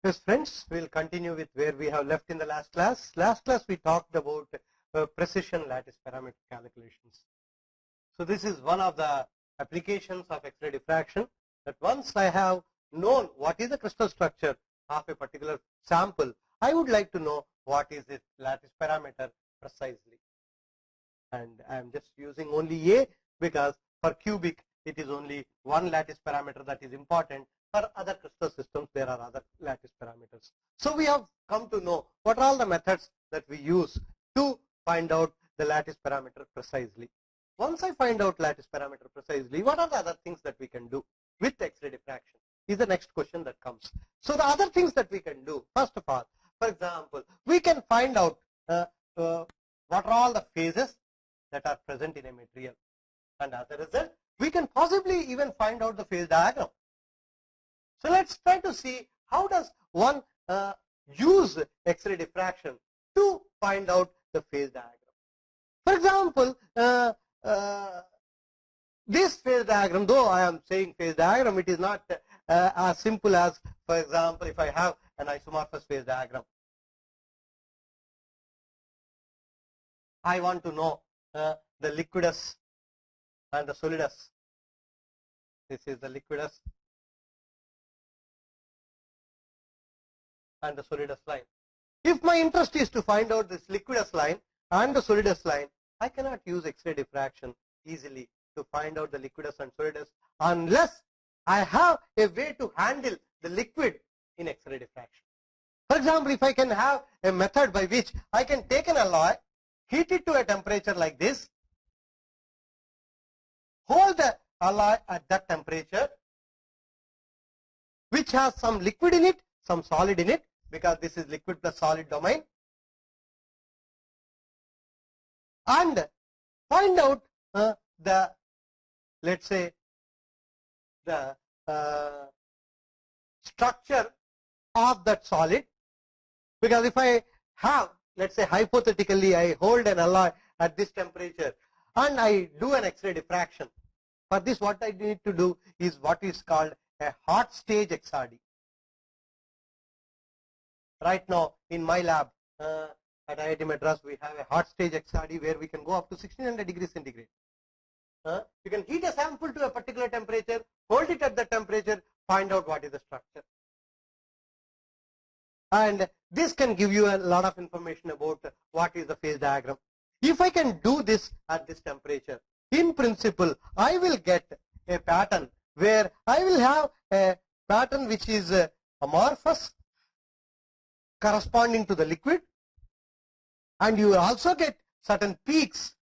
Yes, friends, we'll continue with where we have left in the last class. Last class we talked about precision lattice parameter calculations. So this is one of the applications of X-ray diffraction, that once I have known what is the crystal structure of a particular sample, I would like to know what is its lattice parameter precisely. And I am just using only A because for cubic it is only one lattice parameter that is important. For other crystal systems there are other lattice parameters. So we have come to know what are all the methods that we use to find out the lattice parameter precisely. Once I find out lattice parameter precisely, what are the other things that we can do with X-ray diffraction is the next question that comes. So the other things that we can do, first of all, for example, we can find out what are all the phases that are present in a material, and as a result we can possibly even find out the phase diagram. So let's try to see how does one use X-ray diffraction to find out the phase diagram. For example, this phase diagram, though I am saying phase diagram, it is not as simple as, for example, if I have an isomorphous phase diagram. I want to know the liquidus and the solidus. This is the liquidus and the solidus line. If my interest is to find out this liquidus line and the solidus line, I cannot use X-ray diffraction easily to find out the liquidus and solidus unless I have a way to handle the liquid in X-ray diffraction. For example, if I can have a method by which I can take an alloy, heat it to a temperature like this, hold the alloy at that temperature, which has some liquid in it, some solid in it, because this is liquid plus solid domain, and find out the, let's say, the structure of that solid. Because if I have, let's say, hypothetically I hold an alloy at this temperature and I do an X-ray diffraction, for this what I need to do is what is called a hot stage XRD. Right now in my lab at IIT Madras we have a hot stage XRD where we can go up to 1600 degrees centigrade. You can heat a sample to a particular temperature, hold it at the temperature, find out what is the structure. And this can give you a lot of information about what is the phase diagram. If I can do this at this temperature, in principle I will get a pattern where I will have a pattern which is amorphous corresponding to the liquid, and you will also get certain peaks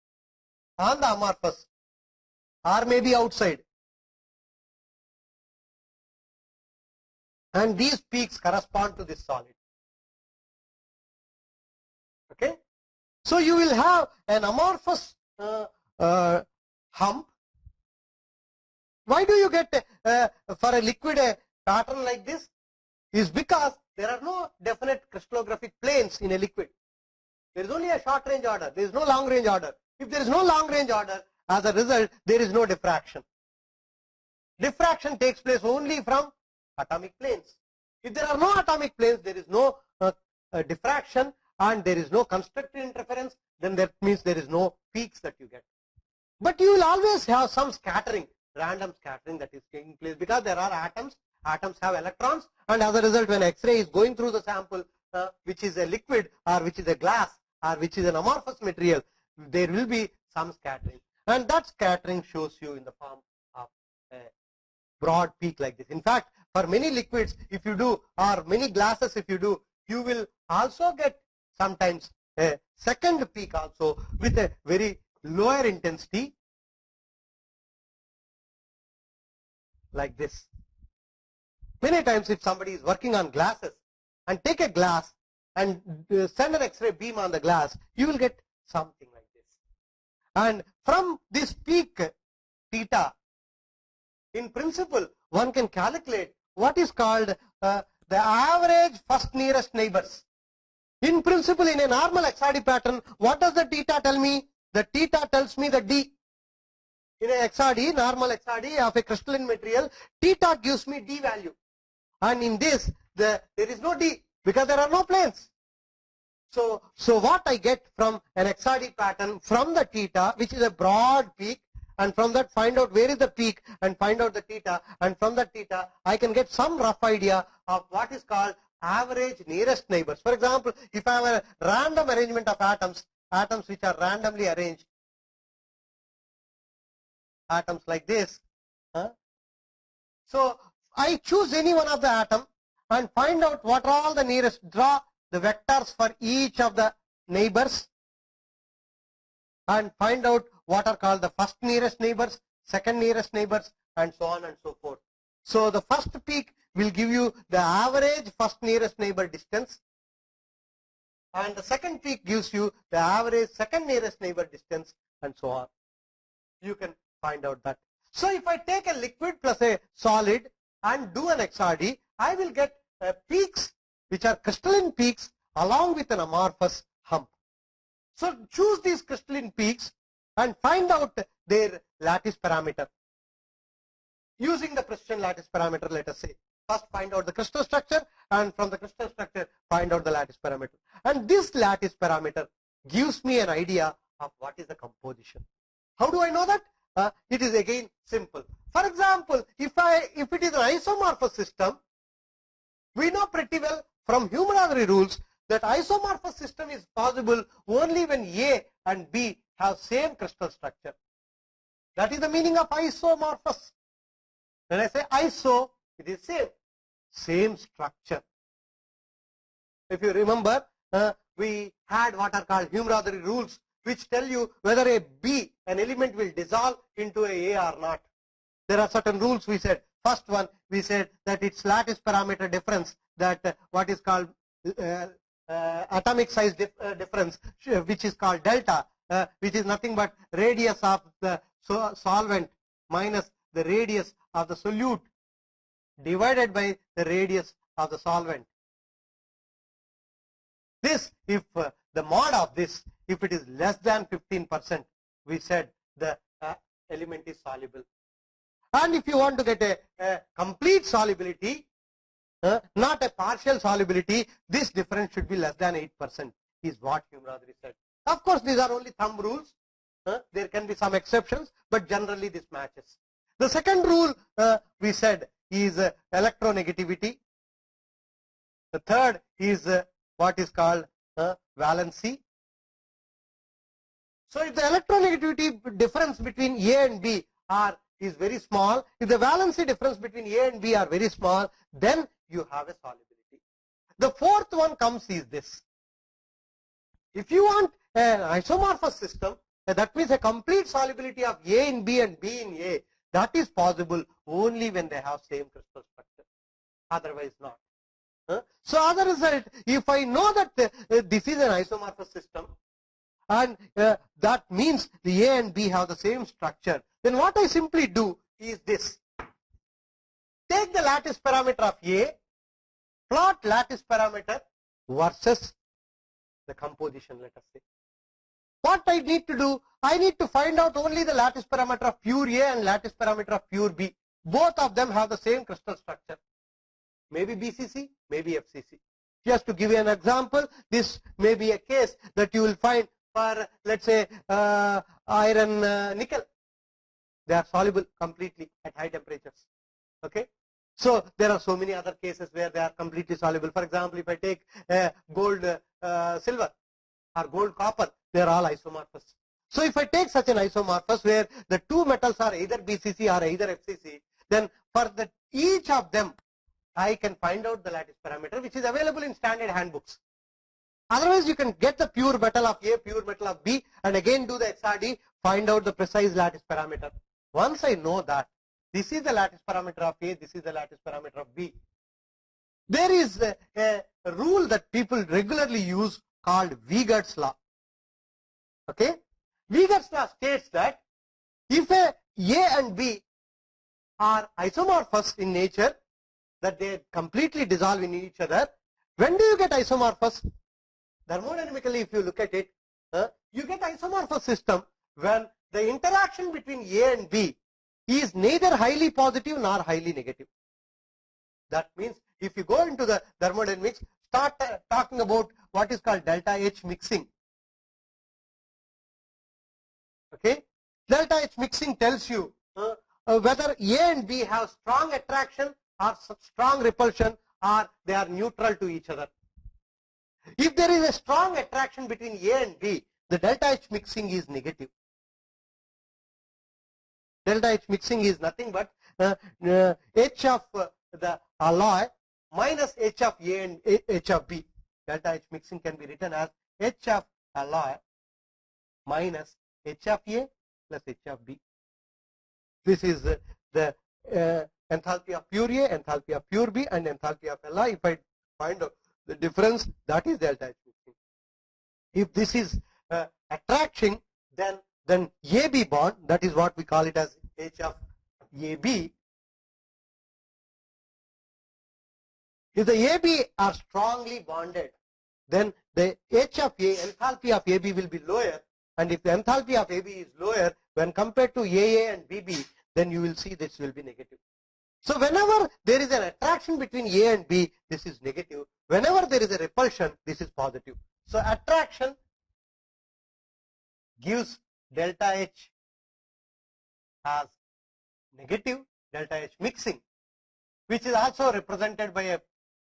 on the amorphous or maybe outside, and these peaks correspond to this solid. Okay, so you will have an amorphous hump. Why do you get for a liquid a pattern like this? Is because there are no definite crystallographic planes in a liquid. There is only a short range order. There is no long range order. If there is no long range order, as a result, there is no diffraction. Diffraction takes place only from atomic planes. If there are no atomic planes, there is no diffraction and there is no constructed interference, then that means there is no peaks that you get. But you will always have some scattering, random scattering that is taking place because there are atoms. Atoms have electrons, and as a result when X-ray is going through the sample which is a liquid or which is a glass or which is an amorphous material, there will be some scattering, and that scattering shows you in the form of a broad peak like this. In fact, for many liquids if you do, or many glasses if you do, you will also get sometimes a second peak also with a very lower intensity like this. Many times if somebody is working on glasses and take a glass and send an X-ray beam on the glass, you will get something like this. And from this peak theta, in principle one can calculate what is called the average first nearest neighbors. In principle, in a normal XRD pattern, what does the theta tell me? The theta tells me the D. In a XRD, normal XRD of a crystalline material, theta gives me D value. And in this, there is no D because there are no planes. So what I get from an XRD pattern from the theta, which is a broad peak, and from that find out where is the peak and find out the theta, and from that theta I can get some rough idea of what is called average nearest neighbors. For example, if I have a random arrangement of atoms which are randomly arranged, atoms like this, so I choose any one of the atom and find out what are all the nearest, draw the vectors for each of the neighbors and find out what are called the first nearest neighbors, second nearest neighbors, and so on and so forth. So the first peak will give you the average first nearest neighbor distance, and the second peak gives you the average second nearest neighbor distance, and so on. You can find out that. So if I take a liquid plus a solid and do an XRD, I will get peaks which are crystalline peaks along with an amorphous hump. So choose these crystalline peaks and find out their lattice parameter. Using the precision lattice parameter, let us say. First find out the crystal structure, and from the crystal structure find out the lattice parameter. And this lattice parameter gives me an idea of what is the composition. How do I know that? It is again simple. For example, if it is an isomorphous system, we know pretty well from Hume-Rodari rules that isomorphous system is possible only when A and B have same crystal structure. That is the meaning of isomorphous. When I say iso, it is same structure. If you remember, we had what are called Hume-Rodari rules, which tell you whether a B, an element, will dissolve into a or not. There are certain rules we said. First one, we said that its lattice parameter difference, that what is called atomic size difference, which is called delta, which is nothing but radius of the solvent minus the radius of the solute divided by the radius of the solvent. This, if the mod of this, if it is less than 15%, we said the element is soluble. And if you want to get a complete solubility, not a partial solubility, this difference should be less than 8%, is what Hume-Rodari said. Of course, these are only thumb rules. There can be some exceptions, but generally this matches. The second rule we said is electronegativity. The third is what is called valency. So if the electronegativity difference between A and B is very small, if the valency difference between A and B are very small, then you have a solubility. The fourth one comes is this. If you want an isomorphous system, that means a complete solubility of A in B and B in A, that is possible only when they have same crystal structure, otherwise not. So as a result, if I know that this is an isomorphous system, and that means the A and B have the same structure, then what I simply do is this. Take the lattice parameter of A, plot lattice parameter versus the composition, let us say. What I need to do, I need to find out only the lattice parameter of pure A and lattice parameter of pure B. Both of them have the same crystal structure. Maybe BCC, maybe FCC. Just to give you an example, this may be a case that you will find for, let's say, iron nickel. They are soluble completely at high temperatures. Okay. So there are so many other cases where they are completely soluble. For example, if I take gold silver or gold copper, they are all isomorphous. So if I take such an isomorphous where the two metals are either BCC or either FCC, then for each of them, I can find out the lattice parameter, which is available in standard handbooks. Otherwise, you can get the pure metal of A, pure metal of B, and again do the XRD, find out the precise lattice parameter. Once I know that, this is the lattice parameter of A, this is the lattice parameter of B. There is a rule that people regularly use called Wiegert's law. Okay? Wiegert's law states that if A and B are isomorphous in nature, that they completely dissolve in each other, when do you get isomorphous? Thermodynamically, if you look at it, you get isomorphous system when the interaction between A and B is neither highly positive nor highly negative. That means if you go into the thermodynamics, start talking about what is called delta H mixing. Okay, delta H mixing tells you whether A and B have strong attraction or strong repulsion, or they are neutral to each other. If there is a strong attraction between A and B, the delta H mixing is negative. Delta H mixing is nothing but H of the alloy minus H of A and H of B. Delta H mixing can be written as H of alloy minus H of A plus H of B. This is the enthalpy of pure A, enthalpy of pure B, and enthalpy of alloy. If I find out the difference, that is delta H mixing. If this is attraction, then AB bond, that is what we call it as H of AB. If the AB are strongly bonded, then the H of A, enthalpy of AB will be lower, and if the enthalpy of AB is lower when compared to AA and BB, then you will see this will be negative. So whenever there is an attraction between A and B, this is negative. Whenever there is a repulsion, this is positive. So attraction gives delta H as negative, delta H mixing, which is also represented by a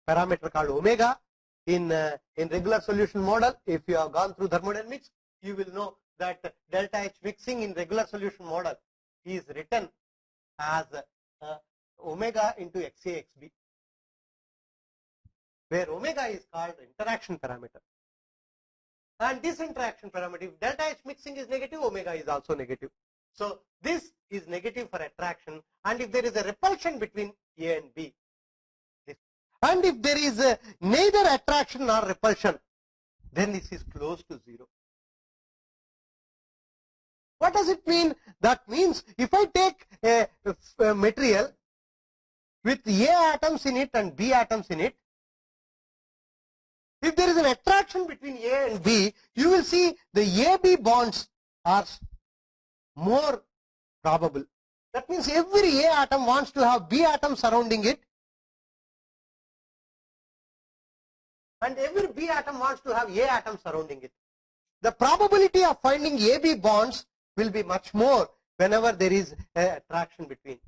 parameter called omega. In regular solution model, if you have gone through thermodynamics, you will know that delta H mixing in regular solution model is written as omega into XA XB, where omega is called interaction parameter. And this interaction parameter, if delta H mixing is negative, omega is also negative. So this is negative for attraction, and if there is a repulsion between A and B, and if there is neither attraction nor repulsion, then this is close to 0. What does it mean? That means if I take a material with A atoms in it and B atoms in it, if there is an attraction between A and B, you will see the AB bonds are more probable. That means every A atom wants to have B atom surrounding it, and every B atom wants to have A atom surrounding it. The probability of finding AB bonds will be much more whenever there is an attraction between.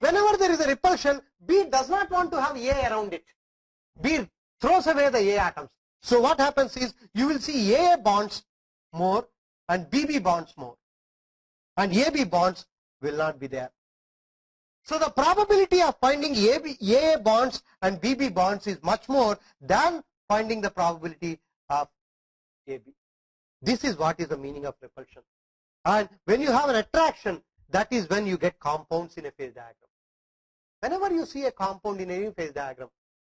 Whenever there is a repulsion, B does not want to have A around it. B throws away the A atoms. So what happens is you will see AA bonds more and BB bonds more, and AB bonds will not be there. So the probability of finding AA bonds and BB bonds is much more than finding the probability of AB. This is what is the meaning of repulsion. And when you have an attraction, that is when you get compounds in a phase diagram. Whenever you see a compound in any phase diagram,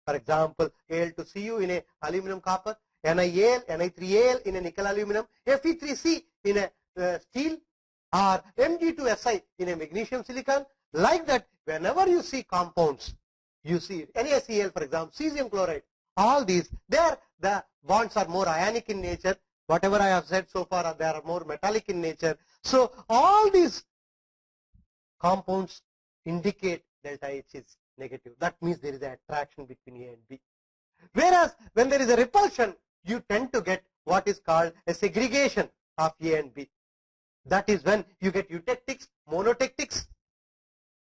for example, Al2Cu in a aluminum copper, NiAl, Ni3Al in a nickel aluminum, Fe3C in a steel, or Mg2Si in a magnesium silicon, like that, whenever you see compounds, you see NaCl, for example, cesium chloride, all these, there the bonds are more ionic in nature. Whatever I have said so far, they are more metallic in nature. So all these compounds indicate delta H is negative. That means there is an attraction between A and B. Whereas when there is a repulsion, you tend to get what is called a segregation of A and B. That is when you get eutectics, monotectics.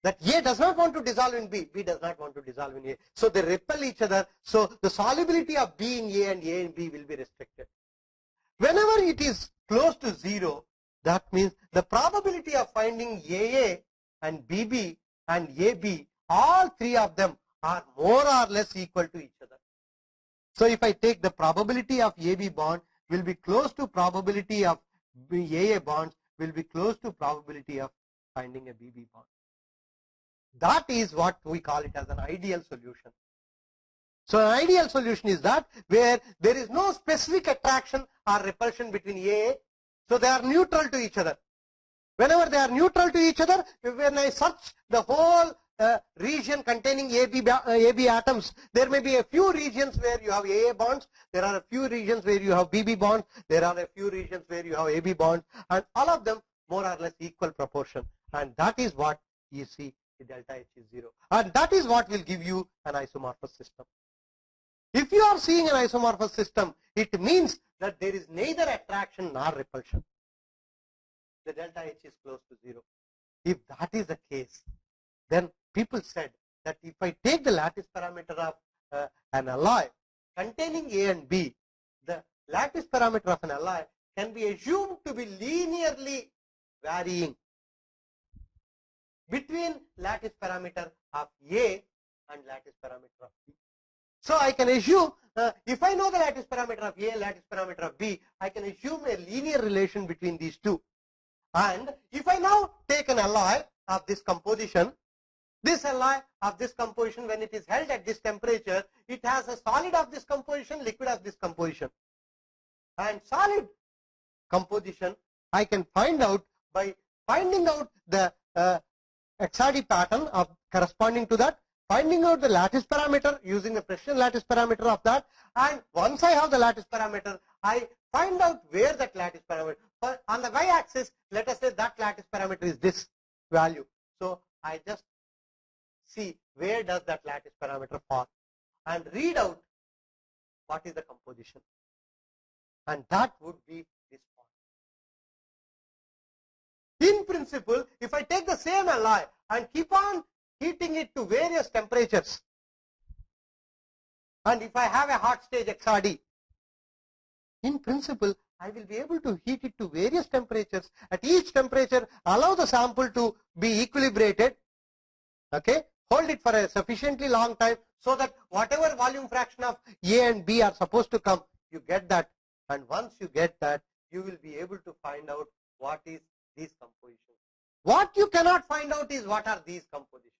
That A does not want to dissolve in B, B does not want to dissolve in A. So they repel each other. So the solubility of B in A and B will be restricted. Whenever it is close to 0, that means the probability of finding AA and BB and AB, all three of them are more or less equal to each other. So if I take the probability of AB bond will be close to probability of AA bonds will be close to probability of finding a BB bond. That is what we call it as an ideal solution. So an ideal solution is that where there is no specific attraction or repulsion between AA, so they are neutral to each other. Whenever they are neutral to each other, when I search the whole region containing AB atoms, there may be a few regions where you have AA bonds, there are a few regions where you have BB bonds, there are a few regions where you have AB bonds, and all of them more or less equal proportion. And that is what you see the delta H is 0. And that is what will give you an isomorphous system. If you are seeing an isomorphous system, it means that there is neither attraction nor repulsion. The delta H is close to 0. If that is the case, then people said that if I take the lattice parameter of an alloy containing A and B, the lattice parameter of an alloy can be assumed to be linearly varying between lattice parameter of A and lattice parameter of B. So I can assume, if I know the lattice parameter of A, lattice parameter of B, I can assume a linear relation between these two. And if I now take an alloy of this composition, this alloy of this composition, when it is held at this temperature, it has a solid of this composition, liquid of this composition. And solid composition I can find out by finding out the XRD pattern of corresponding to that, finding out the lattice parameter using the precision lattice parameter of that, and once I have the lattice parameter, I find out where that lattice parameter. On the y-axis, let us say that lattice parameter is this value. So I just see where does that lattice parameter fall and read out what is the composition. And that would be this point. In principle, if I take the same alloy and keep on heating it to various temperatures, and if I have a hot stage XRD, in principle, I will be able to heat it to various temperatures. At each temperature, allow the sample to be equilibrated, okay? Hold it for a sufficiently long time so that whatever volume fraction of A and B are supposed to come, you get that. And once you get that, you will be able to find out what is these compositions. What you cannot find out is what are these compositions.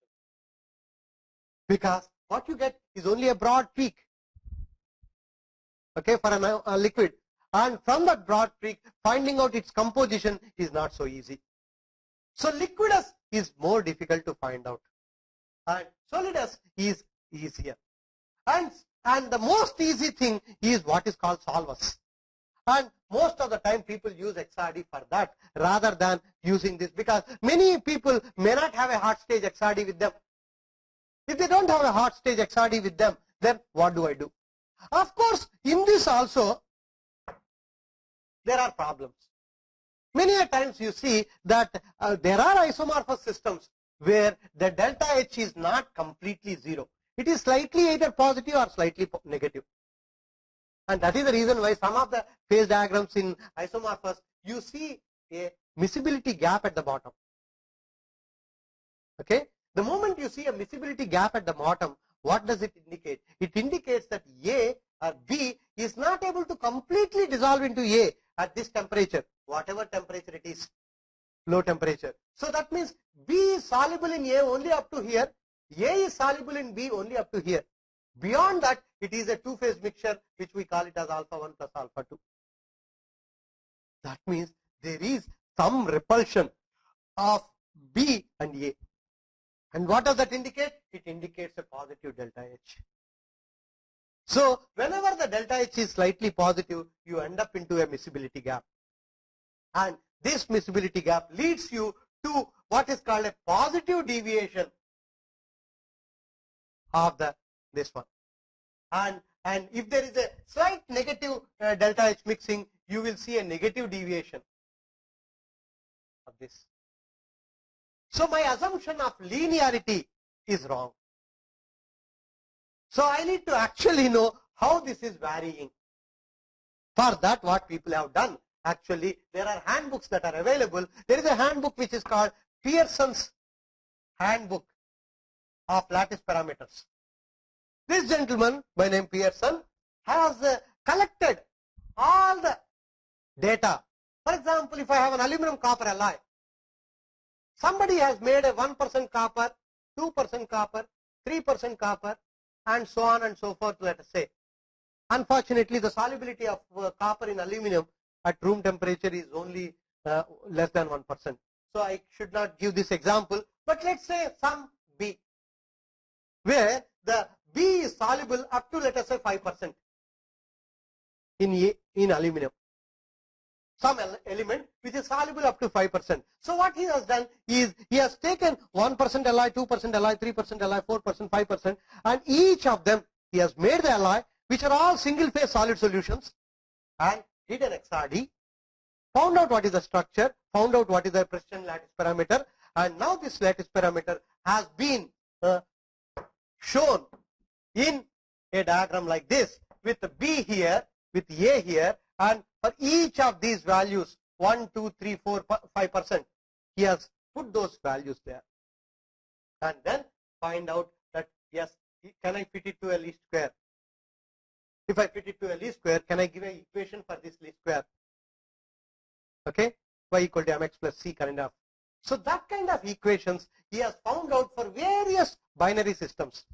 Because what you get is only a broad peak, okay, for a liquid. And from that broad peak, finding out its composition is not so easy. So liquidus is more difficult to find out. And solidus is easier. And the most easy thing is what is called solvus. And most of the time people use XRD for that rather than using this, because many people may not have a hot stage XRD with them. If they don't have a hot stage XRD with them, then what do I do? Of course, in this also, there are problems. Many a times you see that there are isomorphous systems where the delta H is not completely 0. It is slightly either positive or slightly negative. And that is the reason why some of the phase diagrams in isomorphous, you see a miscibility gap at the bottom. Okay? The moment you see a miscibility gap at the bottom, what does it indicate? It indicates that A or B is not able to completely dissolve into A at this temperature, whatever temperature it is, low temperature. So that means B is soluble in A only up to here, A is soluble in B only up to here. Beyond that, it is a two-phase mixture, which we call it as alpha 1 plus alpha 2. That means there is some repulsion of B and A. And what does that indicate? It indicates a positive delta H. So whenever the delta H is slightly positive, you end up into a miscibility gap. And this miscibility gap leads you to what is called a positive deviation of this one. And if there is a slight negative delta H mixing, you will see a negative deviation of this. So my assumption of linearity is wrong. So I need to actually know how this is varying. For that, what people have done, actually, there are handbooks that are available. There is a handbook which is called Pearson's Handbook of Lattice Parameters. This gentleman by name Pearson has collected all the data. For example, if I have an aluminum copper alloy, somebody has made a 1% copper, 2% copper, 3% copper, and so on and so forth, let us say. Unfortunately, the solubility of copper in aluminum at room temperature is only less than 1%. So I should not give this example, but let's say some B, where the B is soluble up to, let us say, 5% in aluminum. some element which is soluble up to 5%. So what he has done is he has taken 1% Li, 2% Li, 3% Li, 4%, 5%, and each of them he has made the Li, which are all single phase solid solutions, and did an XRD, found out what is the structure, found out what is the precision lattice parameter, and now this lattice parameter has been shown in a diagram like this, with B here, with A here, and for each of these values 1, 2, 3, 4, 5%, he has put those values there, and then find out that yes, can I fit it to a least square? If I fit it to a least square, can I give an equation for this least square? Okay, y equal to mx plus c kind of. So that kind of equations he has found out for various binary systems.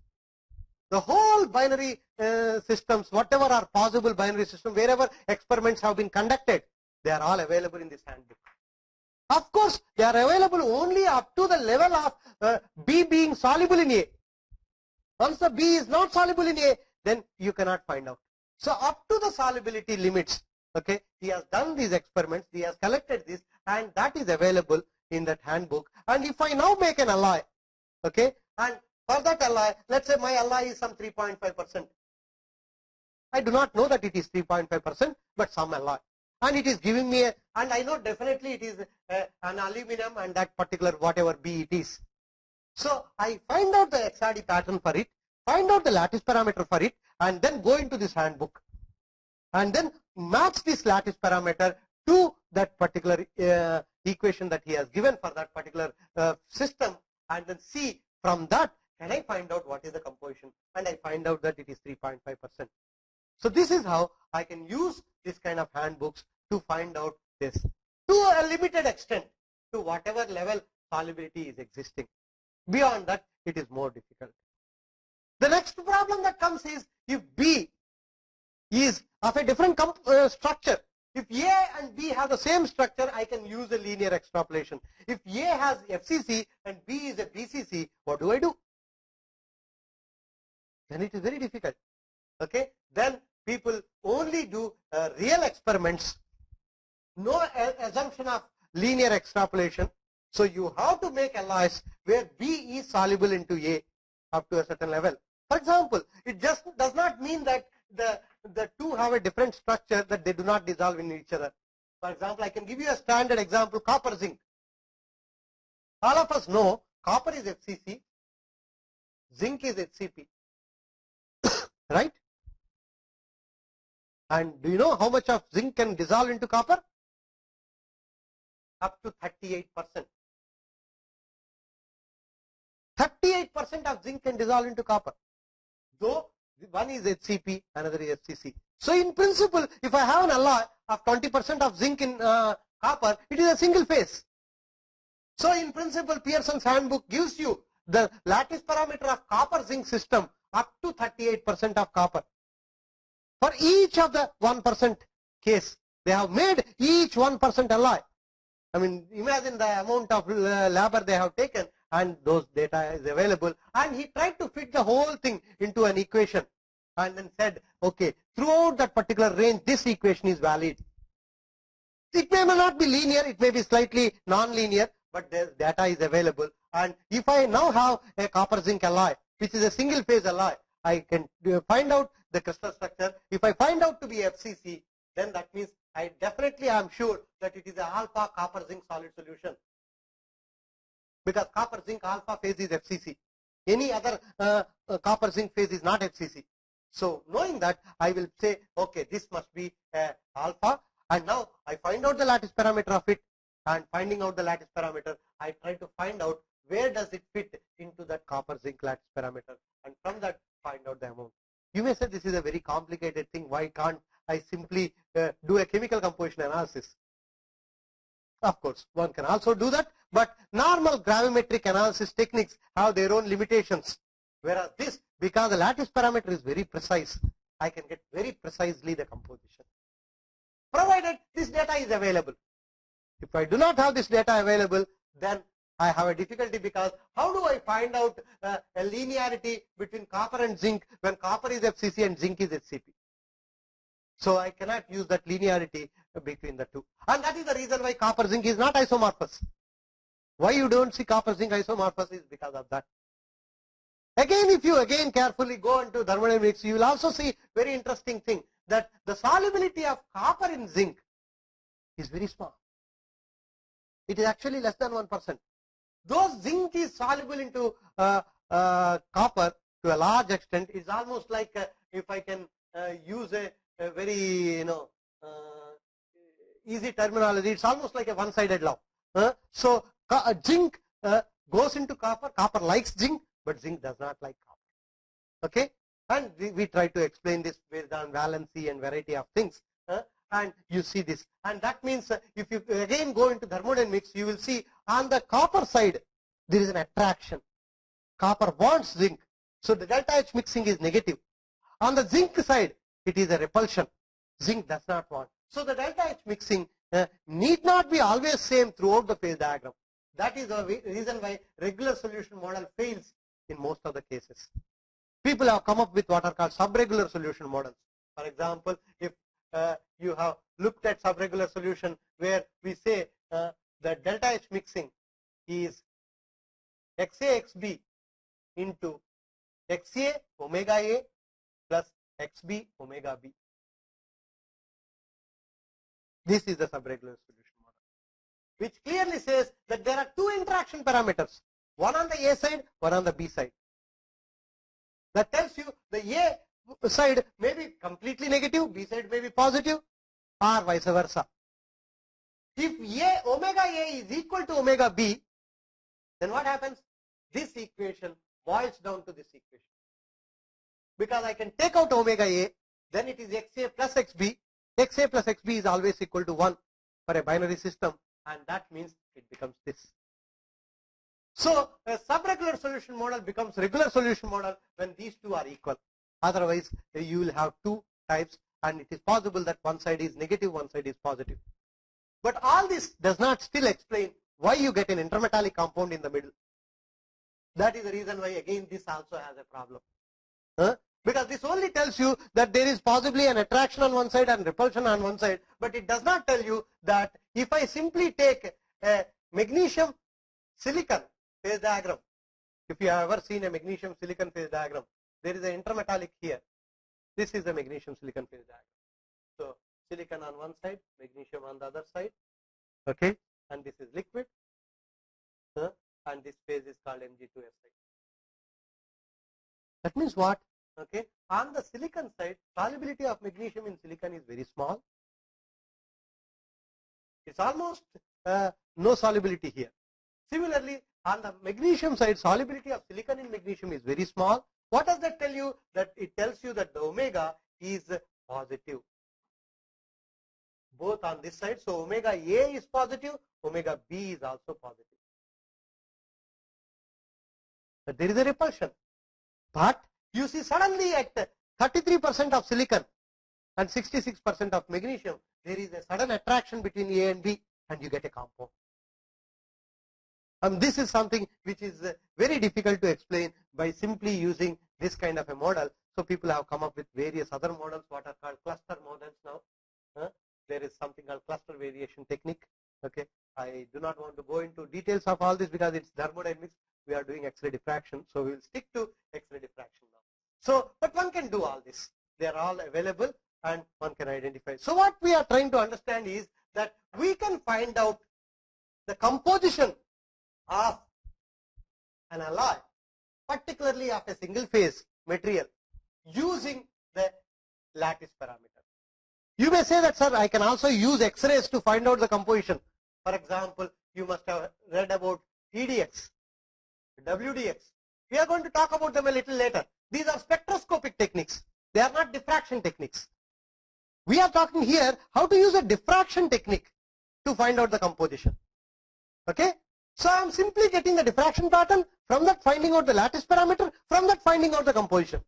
The whole binary systems, whatever are possible binary systems, wherever experiments have been conducted, they are all available in this handbook. Of course, they are available only up to the level of B being soluble in A. Once the B is not soluble in A, then you cannot find out. So up to the solubility limits, okay, he has done these experiments, he has collected this, and that is available in that handbook. And if I now make an Li, okay, and for that Li, let's say my Li is some 3.5%. I do not know that it is 3.5%, but some Li. And it is giving me a, and I know definitely it is an aluminum and that particular whatever B it is. So I find out the XRD pattern for it, find out the lattice parameter for it, and then go into this handbook, and then match this lattice parameter to that particular equation that he has given for that particular system, and then see from that, can I find out what is the composition, and I find out that it is 3.5%. So this is how I can use this kind of handbooks to find out this to a limited extent, to whatever level solubility is existing. Beyond that, it is more difficult. The next problem that comes is if B is of a different structure. If A and B have the same structure, I can use a linear extrapolation. If A has FCC and B is a BCC, what do I do? Then it is very difficult. Okay, then people only do real experiments, no assumption of linear extrapolation. So you have to make LIs where B is soluble into A up to a certain level. For example, it just does not mean that the two have a different structure, that they do not dissolve in each other. For example, I can give you a standard example, copper zinc. All of us know copper is FCC, zinc is HCP, right? And do you know how much of zinc can dissolve into copper? Up to 38%. 38% of zinc can dissolve into copper. Though one is HCP, another is FCC. So in principle, if I have an alloy of 20% of zinc in copper, it is a single phase. So in principle, Pearson's handbook gives you the lattice parameter of copper zinc system up to 38% of copper. For each of the 1% case, they have made each 1% alloy. I mean, imagine the amount of labor they have taken, and those data is available. And he tried to fit the whole thing into an equation and then said, okay, throughout that particular range, this equation is valid. It may not be linear, it may be slightly non-linear, but the data is available. And if I now have a copper zinc alloy, which is a single phase alloy, I can find out the crystal structure. If I find out to be FCC, then that means I definitely am sure that it is an alpha copper zinc solid solution, because copper zinc alpha phase is FCC. Any other copper zinc phase is not FCC. So knowing that, I will say, okay, this must be alpha, and now I find out the lattice parameter of it, and finding out the lattice parameter, I try to find out where does it fit into that copper zinc lattice parameter, and from that find out the amount. You may say this is a very complicated thing, why can't I simply do a chemical composition analysis? Of course, one can also do that, but normal gravimetric analysis techniques have their own limitations. Whereas this, because the lattice parameter is very precise, I can get very precisely the composition, provided this data is available. If I do not have this data available, then I have a difficulty, because how do I find out a linearity between copper and zinc when copper is FCC and zinc is HCP? So I cannot use that linearity between the two. And that is the reason why copper zinc is not isomorphous. Why you don't see copper zinc isomorphous is because of that. Again, if you again carefully go into thermodynamics, you will also see very interesting thing, that the solubility of copper in zinc is very small. It is actually less than 1%. Though zinc is soluble into copper to a large extent, it's almost like if I can use a very easy terminology, it's almost like a one-sided law. So zinc goes into copper. Copper likes zinc, but zinc does not like copper. Okay, and we try to explain this based on valency and variety of things. And you see this, and that means if you again go into thermodynamics, you will see on the copper side there is an attraction. Copper wants zinc, so the delta H mixing is negative. On the zinc side, it is a repulsion. Zinc does not want. So the delta H mixing need not be always same throughout the phase diagram. That is the reason why regular solution model fails in most of the cases. People have come up with what are called subregular solution models. For example, if you have looked at subregular solution where we say the delta H mixing is XA XB into XA omega A plus XB omega B. This is the subregular solution model, which clearly says that there are two interaction parameters, one on the A side, one on the B side. That tells you the A side may be completely negative, B side may be positive, or vice versa. If A omega A is equal to omega B, then what happens? This equation boils down to this equation. Because I can take out omega A, then it is XA plus XB. XA plus XB is always equal to 1 for a binary system, and that means it becomes this. So a subregular solution model becomes regular solution model when these two are equal. Otherwise, you will have two types, and it is possible that one side is negative, one side is positive. But all this does not still explain why you get an intermetallic compound in the middle. That is the reason why again this also has a problem. Because this only tells you that there is possibly an attraction on one side and repulsion on one side, but it does not tell you that if I simply take a magnesium silicon phase diagram, if you have ever seen a magnesium silicon phase diagram, there is an intermetallic here. This is the magnesium silicon phase diagram. So silicon on one side, magnesium on the other side, okay, and this is liquid, and this phase is called Mg2Si. That means what? Okay, on the silicon side, solubility of magnesium in silicon is very small. It's almost no solubility here. Similarly, on the magnesium side, solubility of silicon in magnesium is very small. What does that tell you? That it tells you that the omega is positive, both on this side. So omega A is positive, omega B is also positive. But there is a repulsion. But you see suddenly at 33% of silicon and 66% of magnesium, there is a sudden attraction between A and B, and you get a compound. And this is something which is very difficult to explain by simply using this kind of a model. So people have come up with various other models, what are called cluster models now. There is something called cluster variation technique. Okay, I do not want to go into details of all this because it's thermodynamics. We are doing X-ray diffraction, so we will stick to X-ray diffraction now. So, but one can do all this. They are all available and one can identify. So what we are trying to understand is that we can find out the composition of an alloy, particularly of a single phase material, using the lattice parameter. You may say that, sir, I can also use X-rays to find out the composition. For example, you must have read about EDX, WDX. We are going to talk about them a little later. These are spectroscopic techniques. They are not diffraction techniques. We are talking here how to use a diffraction technique to find out the composition. Okay? So I am simply getting the diffraction pattern, from that finding out the lattice parameter, from that finding out the composition.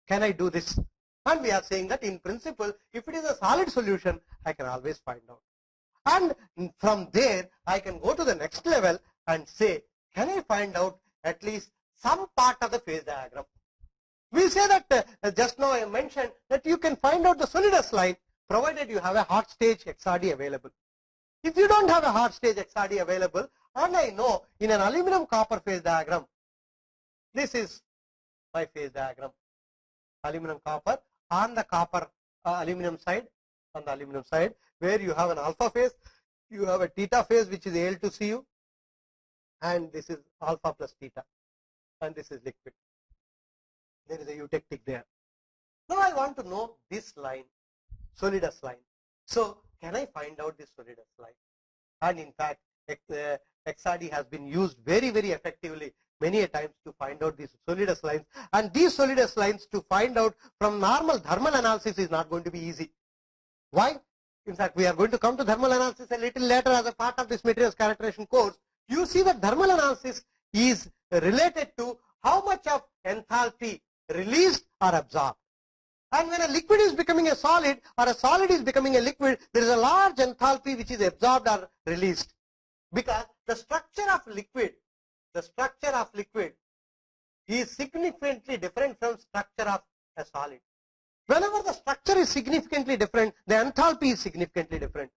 Can I do this? And we are saying that in principle, if it is a solid solution, I can always find out. And from there, I can go to the next level and say, can I find out at least some part of the phase diagram? We say that just now I mentioned that you can find out the solidus line, provided you have a hot stage XRD available. If you don't have a hot stage XRD available, and I know in an aluminum copper phase diagram, this is my phase diagram, aluminum copper on the copper aluminum side, on the aluminum side, where you have an alpha phase, you have a theta phase which is Al to Cu, and this is alpha plus theta, and this is liquid. There is a eutectic there. Now I want to know this line, solidus line. So can I find out this solidus line? And in fact, XRD has been used very, very effectively many a times to find out these solidus lines. And these solidus lines to find out from normal thermal analysis is not going to be easy. Why? In fact, we are going to come to thermal analysis a little later as a part of this materials characterization course. You see that thermal analysis is related to how much of enthalpy released or absorbed. And when a liquid is becoming a solid or a solid is becoming a liquid, there is a large enthalpy which is absorbed or released. Because the structure of liquid is significantly different from structure of a solid. Whenever the structure is significantly different, the enthalpy is significantly different.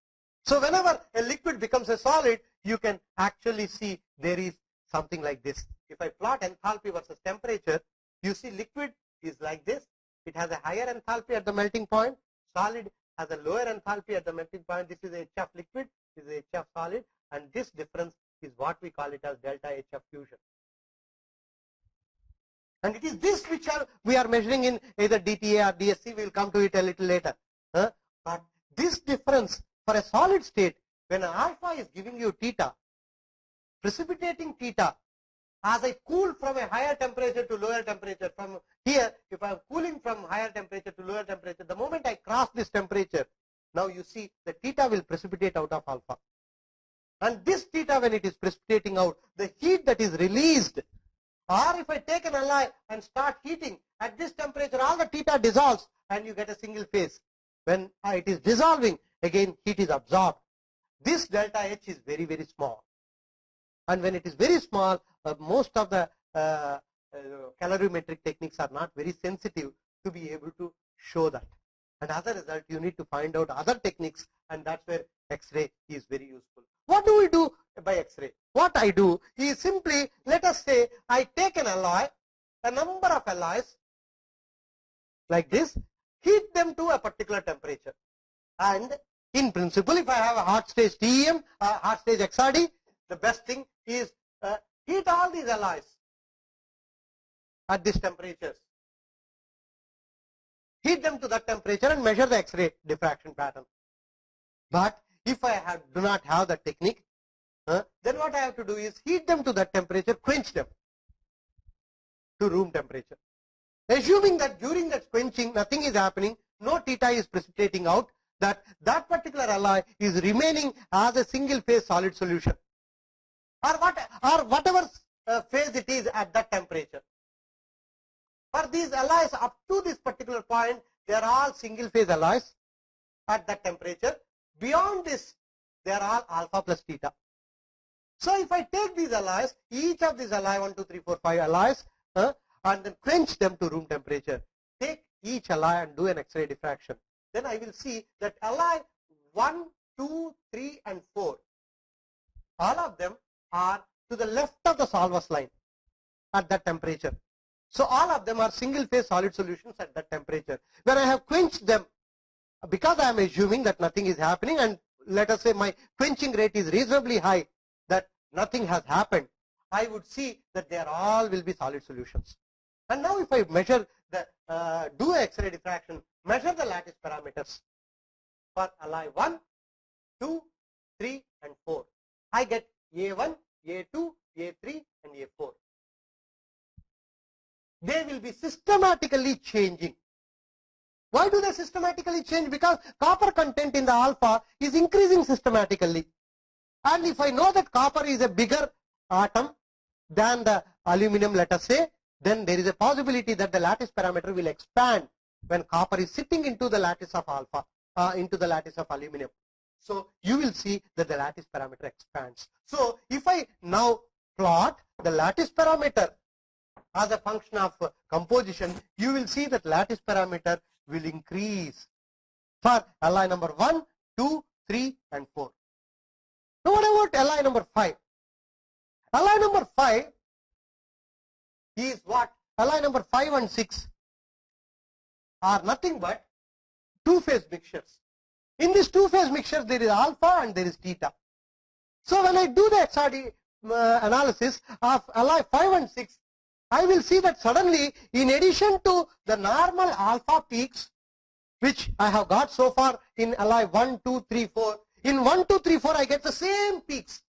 So whenever a liquid becomes a solid, you can actually see there is something like this. If I plot enthalpy versus temperature, you see liquid is like this. It has a higher enthalpy at the melting point. Solid has a lower enthalpy at the melting point. This is HF liquid, this is HF solid, and this difference is what we call it as delta HF fusion. And it is this which we are measuring in either DTA or DSC. We will come to it a little later. But this difference for a solid state, when alpha is giving you theta, precipitating theta, as I cool from a higher temperature to lower temperature, from here, if I am cooling from higher temperature to lower temperature, the moment I cross this temperature, now you see the theta will precipitate out of alpha. And this theta, when it is precipitating out, the heat that is released, or if I take an alloy and start heating, at this temperature all the theta dissolves and you get a single phase. When it is dissolving, again heat is absorbed. This delta H is very, very small. And when it is very small, most of the calorimetric techniques are not very sensitive to be able to show that. And as a result, you need to find out other techniques, and that's where X-ray is very useful. What do we do by X-ray? What I do is simply, let us say I take an alloy, a number of alloys like this, heat them to a particular temperature. And in principle, if I have a hot stage TEM, hot stage XRD, the best thing is heat all these alloys at these temperatures. Heat them to that temperature and measure the X-ray diffraction pattern. But if I do not have that technique, then what I have to do is heat them to that temperature, quench them to room temperature. Assuming that during that quenching nothing is happening, no theta is precipitating out, that particular alloy is remaining as a single phase solid solution, or whatever phase it is at that temperature. For these alloys up to this particular point, they are all single phase alloys at that temperature. Beyond this, they are all alpha plus theta. So if I take these alloys, each of these alloy 1, 2, 3, 4, 5 alloys, and then quench them to room temperature, take each alloy and do an X-ray diffraction, then I will see that alloy 1, 2, 3 and 4, all of them are to the left of the solvus line at that temperature. So all of them are single phase solid solutions at that temperature. When I have quenched them, because I am assuming that nothing is happening, and let us say my quenching rate is reasonably high, that nothing has happened, I would see that they are all will be solid solutions. And now if I measure the, do X-ray diffraction, measure the lattice parameters for alloy 1, 2, 3 and 4, I get A1, A2, A3 and A4. They will be systematically changing. Why do they systematically change? Because copper content in the alpha is increasing systematically. And if I know that copper is a bigger atom than the aluminum, let us say, then there is a possibility that the lattice parameter will expand when copper is sitting into the lattice of alpha, into the lattice of aluminum. So you will see that the lattice parameter expands. So if I now plot the lattice parameter as a function of composition, you will see that lattice parameter will increase for Li number 1, 2, 3 and 4. Now what about Li number 5? Li number 5 is what? Li number 5 and 6 are nothing but two-phase mixtures. In this two-phase mixture, there is alpha and there is theta. So when I do the XRD analysis of Li 5 and 6, I will see that suddenly, in addition to the normal alpha peaks, which I have got so far in Li 1, 2, 3, 4, in 1, 2, 3, 4, I get the same peaks.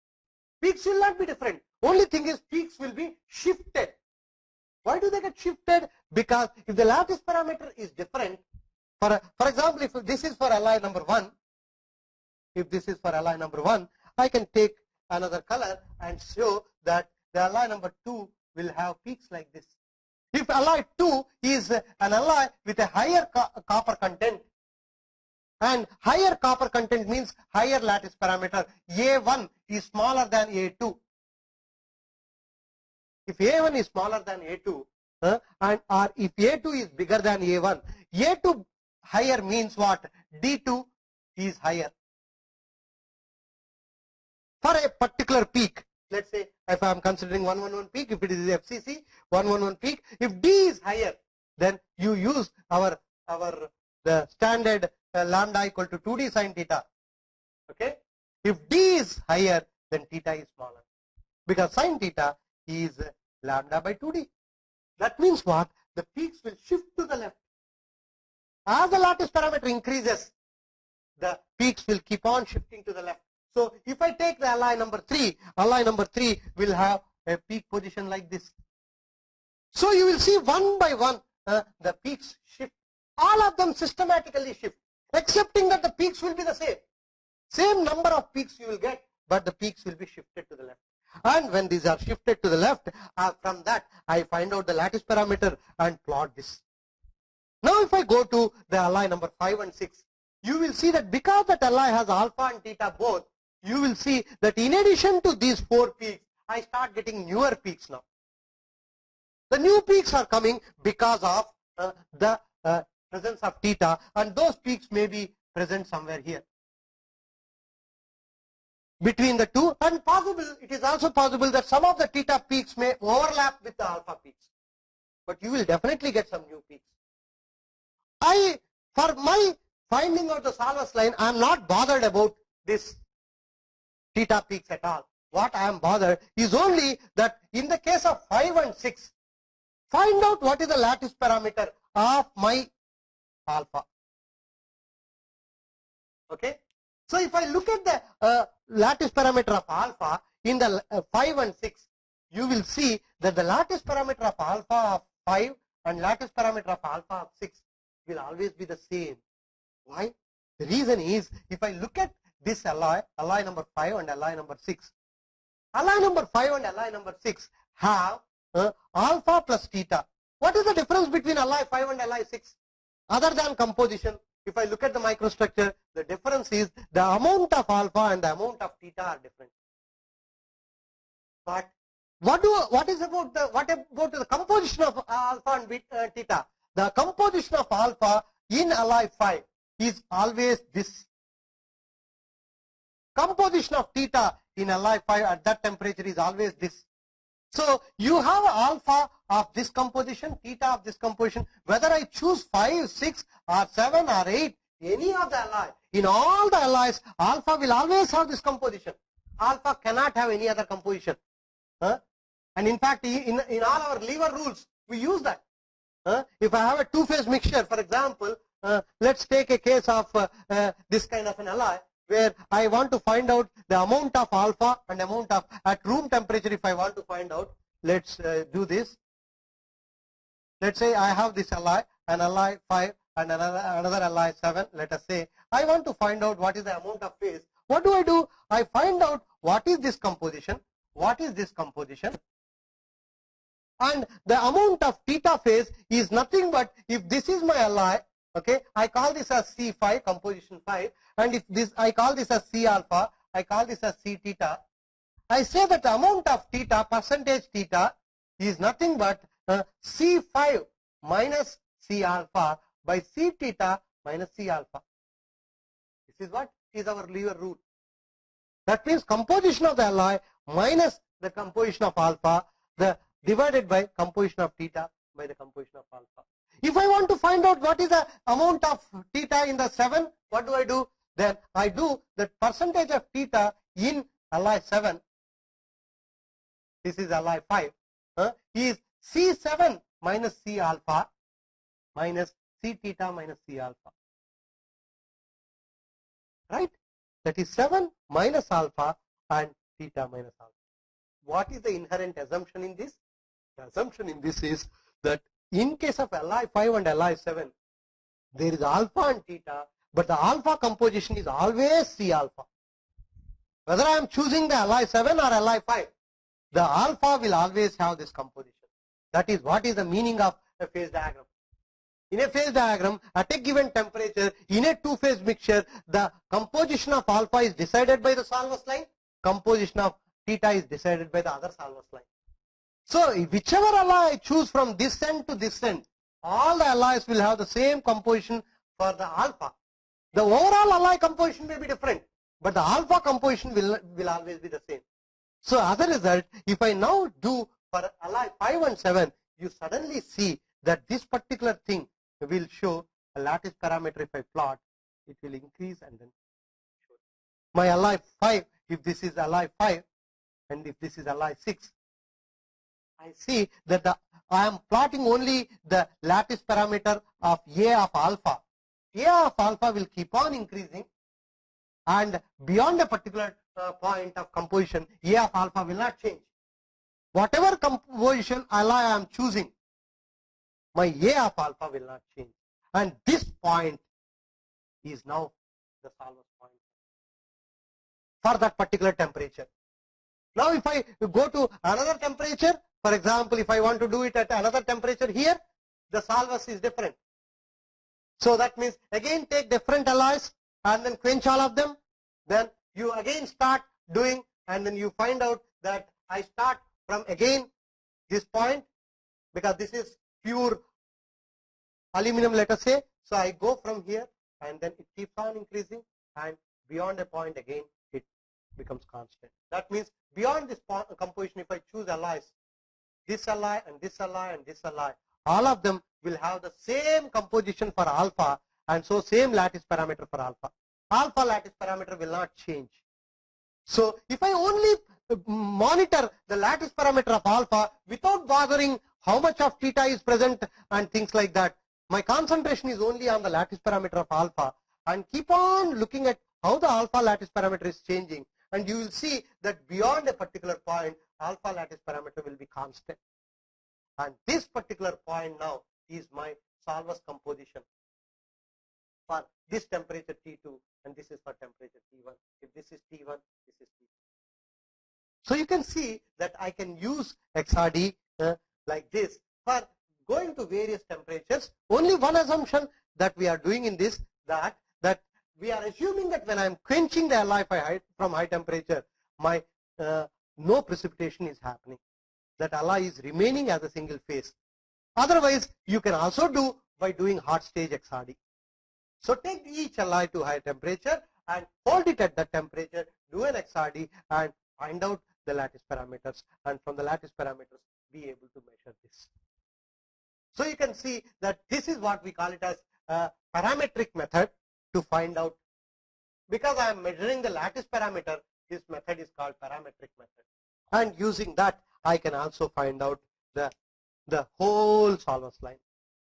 Peaks will not be different. Only thing is peaks will be shifted. Why do they get shifted? Because if the lattice parameter is different, for example, if this is for Li number 1, if this is for Li number 1, I can take another color and show that the Li number 2 will have peaks like this. If Li 2 is an Li with a higher copper content, and higher copper content means higher lattice parameter, A1 is smaller than A2. If A1 is smaller than A2, or if A2 is bigger than A1, A2 higher means what? D2 is higher. For a particular peak, let's say if I am considering 111 peak, if it is FCC, 111 peak, if D is higher, then you use the standard lambda equal to 2D sin theta. Okay? If D is higher, then theta is smaller, because sin theta is lambda by 2D. That means what? The peaks will shift to the left. As the lattice parameter increases, the peaks will keep on shifting to the left. So if I take the Li number 3, Li number 3 will have a peak position like this. So you will see one by one the peaks shift. All of them systematically shift, excepting that the peaks will be the same. Same number of peaks you will get, but the peaks will be shifted to the left. And when these are shifted to the left, from that I find out the lattice parameter and plot this. Now if I go to the Li number 5 and 6, you will see that because that Li has alpha and theta both, you will see that in addition to these 4 peaks, I start getting newer peaks now. The new peaks are coming because of the presence of theta, and those peaks may be present somewhere here between the two, and it is also possible that some of the theta peaks may overlap with the alpha peaks, but you will definitely get some new peaks. For my finding out the Salvas line, I am not bothered about this theta peaks at all. What I am bothered is only that in the case of 5 and 6, find out what is the lattice parameter of my alpha. Okay. So if I look at the lattice parameter of alpha in the 5 and 6, you will see that the lattice parameter of alpha of 5 and lattice parameter of alpha of 6 will always be the same. Why? The reason is, if I look at this Li number 5 and Li number 6, Li number 5 and Li number 6 have alpha plus theta. What is the difference between Li 5 and Li 6? Other than composition, if I look at the microstructure, the difference is the amount of alpha and the amount of theta are different. But what about the composition of alpha and theta? The composition of alpha in Li 5 is always this. Composition of theta in Li 5 at that temperature is always this. So you have alpha of this composition, theta of this composition. Whether I choose 5, 6 or 7 or 8, any of the alloy, in all the alloys, alpha will always have this composition. Alpha cannot have any other composition. And in fact, in all our lever rules, we use that. If I have a two-phase mixture, for example, let's take a case of this kind of an alloy, where I want to find out the amount of alpha and amount of, at room temperature, if I want to find out, let's do this. Let's say I have this alloy, an alloy 5 and another alloy 7, let us say. I want to find out what is the amount of phase. What do? I find out what is this composition, what is this composition, and the amount of theta phase is nothing but, if this is my alloy, okay, I call this as C5, composition 5, and if this, I call this as C alpha, I call this as C theta. I say that the amount of theta, percentage theta, is nothing but C5 minus C alpha by C theta minus C alpha. This is what is our lever rule. That means composition of the alloy minus the composition of alpha, the divided by composition of theta by the composition of alpha. If I want to find out what is the amount of theta in the 7, what do? Then I do the percentage of theta in alloy 7. This is alloy 5. Is C7 minus C alpha minus C theta minus C alpha. Right? That is 7 minus alpha and theta minus alpha. What is the inherent assumption in this? The assumption in this is that in case of alloy 5 and alloy 7, there is alpha and theta, but the alpha composition is always C alpha. Whether I am choosing the alloy 7 or alloy 5, the alpha will always have this composition. That is what is the meaning of a phase diagram. In a phase diagram, at a given temperature, in a two-phase mixture, the composition of alpha is decided by the solvus line, composition of theta is decided by the other solvus line. So, whichever alloy I choose from this end to this end, all the alloys will have the same composition for the alpha. The overall alloy composition may be different, but the alpha composition will always be the same. So, as a result, if I now do for alloy 5 and 7, you suddenly see that this particular thing will show a lattice parameter. If I plot, it will increase and then show. My alloy 5, if this is alloy 5 and if this is alloy 6, I see that I am plotting only the lattice parameter of A of alpha. A of alpha will keep on increasing, and beyond a particular point of composition, A of alpha will not change. Whatever composition alloy I am choosing, my A of alpha will not change. And this point is now the solvus point for that particular temperature. Now, if I go to another temperature, for example, if I want to do it at another temperature here, the solvus is different. So that means again take different alloys and then quench all of them. Then you again start doing, and then you find out that I start from again this point, because this is pure aluminum, let us say. So I go from here and then it keeps on increasing, and beyond a point again it becomes constant. That means beyond this composition, if I choose alloys, this alloy and this alloy and this alloy, all of them will have the same composition for alpha, and so same lattice parameter for alpha. Alpha lattice parameter will not change. So if I only monitor the lattice parameter of alpha without bothering how much of theta is present and things like that, my concentration is only on the lattice parameter of alpha, and keep on looking at how the alpha lattice parameter is changing, and you will see that beyond a particular point, alpha lattice parameter will be constant. And this particular point now is my solvus composition for this temperature T2, and this is for temperature T1. If this is T1, this is T2. So you can see that I can use XRD like this for going to various temperatures. Only one assumption that we are doing in this, that we are assuming that when I am quenching the alloy from high temperature, my no precipitation is happening. That alloy is remaining as a single phase. Otherwise, you can also do by doing hot stage XRD. So take each alloy to high temperature and hold it at that temperature, do an XRD and find out the lattice parameters, and from the lattice parameters be able to measure this. So you can see that this is what we call it as a parametric method to find out. Because I am measuring the lattice parameter, this method is called parametric method. And using that, I can also find out the whole solvus line.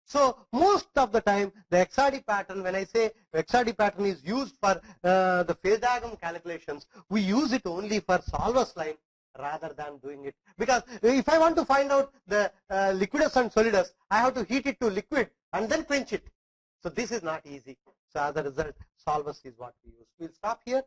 So most of the time, the XRD pattern, when I say XRD pattern is used for the phase diagram calculations, we use it only for solvus line rather than doing it. Because if I want to find out the liquidus and solidus, I have to heat it to liquid and then quench it. So this is not easy. So as a result, solvus is what we use. We'll stop here.